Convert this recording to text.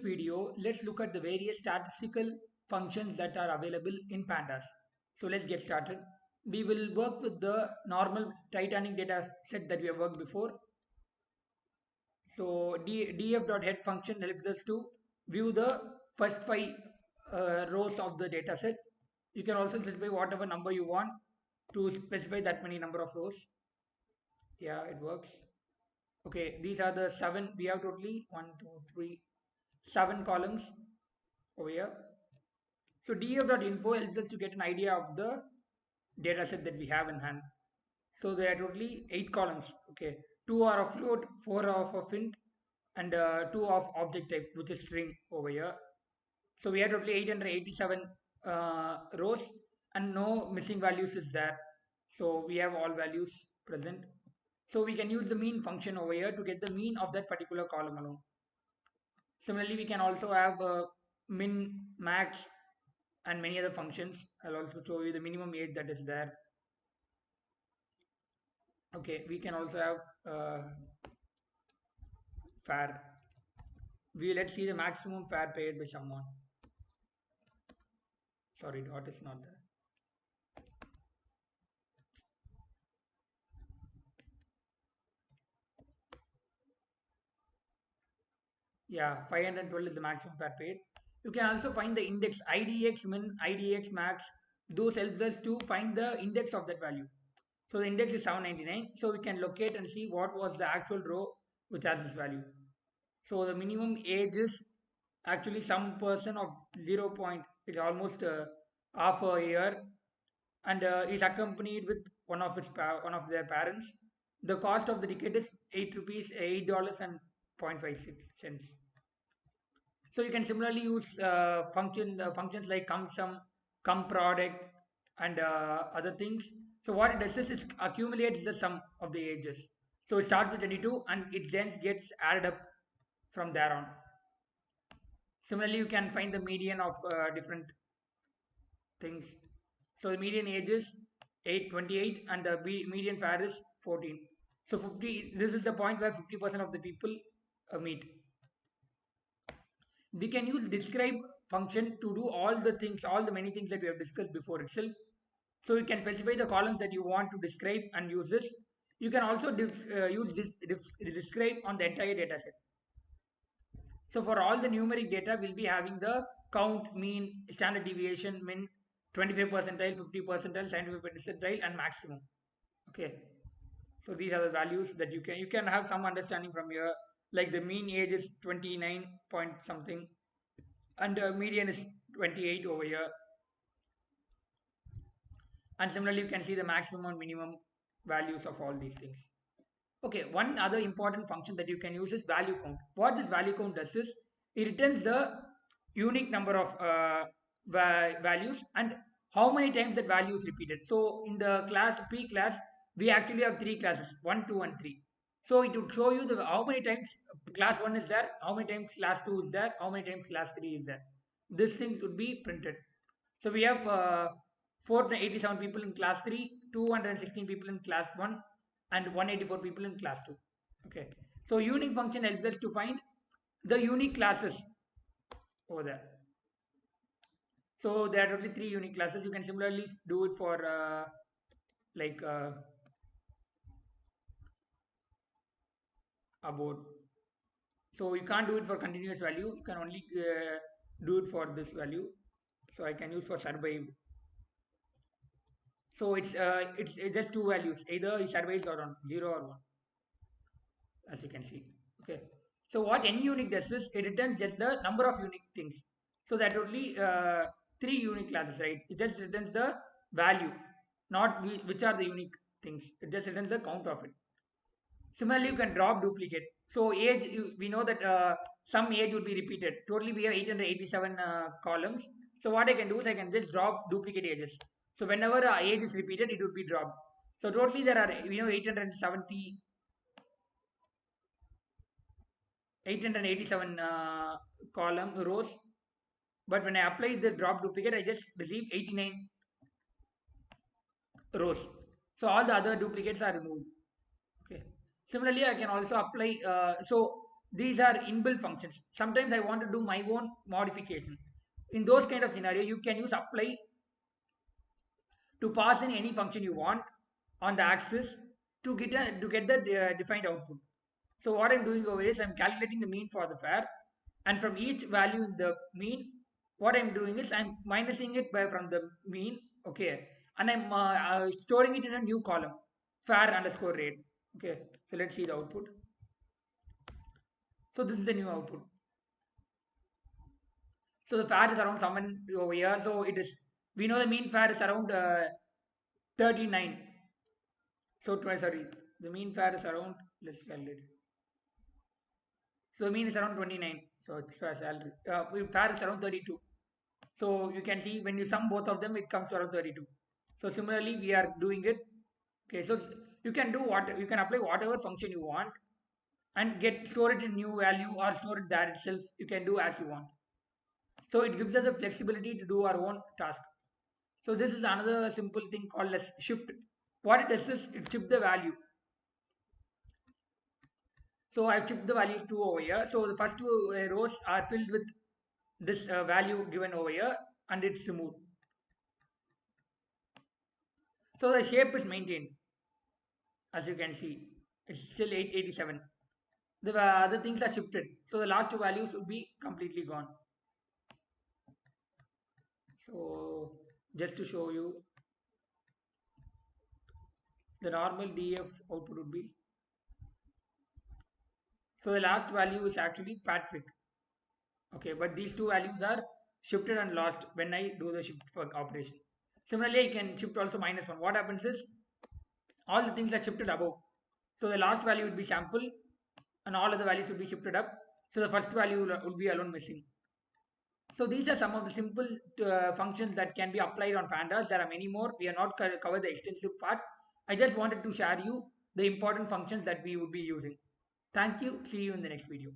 video, let's look at the various statistical functions that are available in pandas. So let's get started. We will work with the normal Titanic data set that we have worked before. So df.head function helps us to view the first five rows of the data set. You can also specify whatever number you want to specify that many number of rows. Yeah, it works. Okay, these are the seven. We have totally 7 columns over here. So df.info helps us to get an idea of the data set that we have in hand. So there are totally 8 columns. Okay, 2 are of float, 4 are of int, and 2 of object type, which is string over here. So we have totally 887 rows, and no missing values is there. So we have all values present. So we can use the mean function over here to get the mean of that particular column alone. Similarly, we can also have min, max, and many other functions. I'll also show you the minimum age that is there. Okay, we can also have fare. Let's see the maximum fare paid by someone. Sorry, dot is not there. Yeah, 512 is the maximum fare paid. You can also find the index IDX min, IDX max. Those helps us to find the index of that value. So the index is 799. So we can locate and see what was the actual row which has this value. So the minimum age is actually some person of 0. It's almost half a year, and is accompanied with one of their parents. The cost of the ticket is 8 rupees, $8 and 0.56 cents. So you can similarly use functions like come sum, come product, and other things. So what it does is it accumulates the sum of the ages. So it starts with 22 and it then gets added up from there on. Similarly, you can find the median of different things. So the median age is 828 and the median fare is 14. So 50. This is the point where 50% of the people meet. We can use describe function to do all the things, all the many things that we have discussed before itself. So you can specify the columns that you want to describe and use this. You can also use describe on the entire data set. So for all the numeric data, we'll be having the count, mean, standard deviation, min, 25 percentile, 50 percentile, scientific percentile, and maximum. Okay. So these are the values that you can have some understanding from here. Like the mean age is 29 point something, and median is 28 over here. And similarly, you can see the maximum and minimum values of all these things. Okay, one other important function that you can use is value count. What this value count does is it returns the unique number of values and how many times that value is repeated. So in the class P class, we actually have 3 classes, 1, 2, and 3. So it would show you the how many times class 1 is there, how many times class 2 is there, how many times class 3 is there. These things would be printed. So we have 487 people in class 3, 216 people in class 1, and 184 people in class 2. Okay. So unique function helps us to find the unique classes over there. So there are totally 3 unique classes. You can similarly do it for like about. So you can't do it for continuous value. You can only do it for this value. So I can use for survived. So it's just 2 values. Either it survives or on 0 or 1, as you can see. Okay. So what n unique does is it returns just the number of unique things. So that only 3 unique classes, right? It just returns the value, not which are the unique things. It just returns the count of it. Similarly, you can drop duplicate. So age, we know that some age will be repeated. Totally, we have 887 columns. So what I can do is I can just drop duplicate ages. So whenever age is repeated, it would be dropped. So totally there are 887 column rows. But when I apply the drop duplicate, I just receive 89 rows. So all the other duplicates are removed. Okay. Similarly, I can also apply. So These are inbuilt functions. Sometimes I want to do my own modification. In those kind of scenario, you can use apply to pass in any function you want on the axis to get the defined output. So what I'm doing over is I'm calculating the mean for the fare, and from each value in the mean, what I'm doing is I'm minusing it by from the mean, okay, and I'm storing it in a new column, fare underscore rate. Okay, so let's see the output. So this is the new output. So the fare is around someone over here. So it is, we know the mean fare is around 39. So twice, sorry, the mean fare is around, let's calculate. So the mean is around 29. So it's for salary. Fare is around 32. So you can see when you sum both of them, it comes to around 32. So similarly, we are doing it. Okay, so you can do what, you can apply whatever function you want and get store it in new value or store it there itself. You can do as you want. So it gives us the flexibility to do our own task. So this is another simple thing called as shift. What it does is it shift the value. So I've shipped the value 2 over here. So the first two rows are filled with this value given over here and it's removed. So the shape is maintained, as you can see. It's still 887. The other things are shifted. So the last two values will be completely gone. So just to show you, the normal DF output would be. So the last value is actually Patrick. Okay, but these two values are shifted and lost when I do the shift for operation. Similarly, I can shift also -1. What happens is all the things are shifted above. So the last value would be sample and all other values would be shifted up. So the first value will be alone missing. So these are some of the simple functions that can be applied on pandas. There are many more. We are not covered the extensive part. I just wanted to share you the important functions that we would be using. Thank you. See you in the next video.